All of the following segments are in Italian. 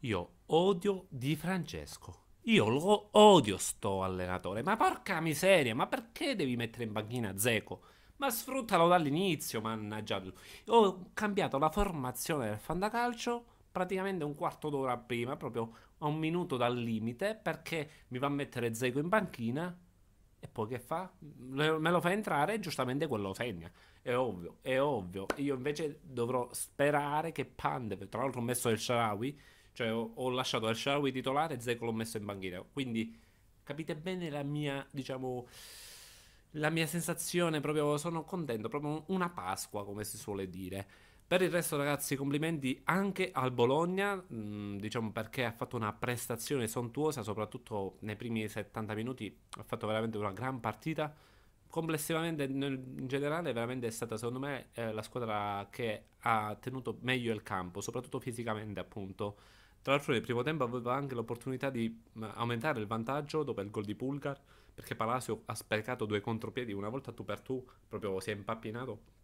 Io odio Di Francesco. Io lo odio sto allenatore. Ma porca miseria, ma perché devi mettere in panchina Zeco? Ma sfruttalo dall'inizio, mannaggia. Ho cambiato la formazione del fantacalcio praticamente un quarto d'ora prima, proprio a un minuto dal limite, perché mi va a mettere Zeco in panchina e poi che fa? Me lo fa entrare e giustamente quello segna. È ovvio, è ovvio. Io invece dovrò sperare che Pandev, tra l'altro ho messo il Sharawi, cioè ho lasciato il Sharawi titolare e Zeko l'ho messo in banchina. Quindi capite bene la mia, diciamo, la mia sensazione, proprio sono contento, proprio una Pasqua, come si suole dire. Per il resto, ragazzi, complimenti anche al Bologna, diciamo perché ha fatto una prestazione sontuosa, soprattutto nei primi 70 minuti. Ha fatto veramente una gran partita. Complessivamente, in generale, veramente è stata, secondo me, la squadra che ha tenuto meglio il campo, soprattutto fisicamente, appunto. Tra l'altro, nel primo tempo aveva anche l'opportunità di aumentare il vantaggio dopo il gol di Pulgar, perché Palacio ha sprecato due contropiedi, una volta tu per tu, proprio si è impappinato,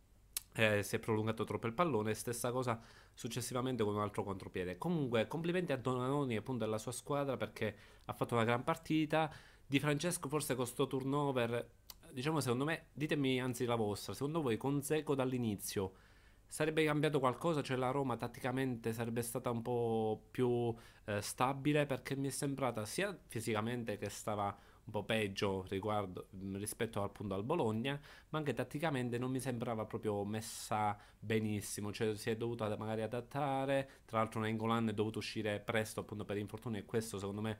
si è prolungato troppo il pallone, stessa cosa successivamente con un altro contropiede. Comunque, complimenti a Donadoni e appunto alla sua squadra perché ha fatto una gran partita. Di Francesco forse con sto turnover, diciamo secondo me, ditemi anzi la vostra, secondo voi con Zeco dall'inizio sarebbe cambiato qualcosa? Cioè la Roma tatticamente sarebbe stata un po' più stabile perché mi è sembrata sia fisicamente che stava un po' peggio rispetto appunto al Bologna, ma anche tatticamente non mi sembrava proprio messa benissimo, cioè si è dovuta magari adattare, tra l'altro Nainggolan è dovuto uscire presto appunto per infortunio e questo secondo me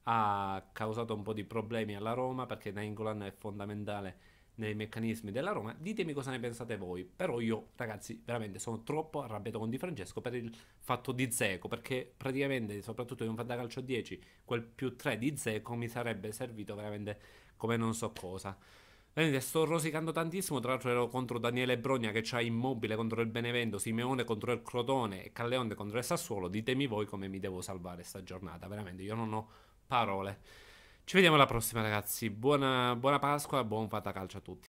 ha causato un po' di problemi alla Roma perché Nainggolan è fondamentale nei meccanismi della Roma. Ditemi cosa ne pensate voi. Però io, ragazzi, veramente sono troppo arrabbiato con Di Francesco per il fatto di Zeco. Perché praticamente, soprattutto in un fantacalcio 10, quel più 3 di Zeco mi sarebbe servito veramente come non so cosa. Vedete, sto rosicando tantissimo. Tra l'altro, ero contro Daniele Brogna che c'ha Immobile contro il Benevento, Simeone contro il Crotone e Calleonde contro il Sassuolo. Ditemi voi come mi devo salvare sta giornata. Veramente, io non ho parole. Ci vediamo alla prossima, ragazzi. Buona Pasqua e buon fantacalcio a tutti.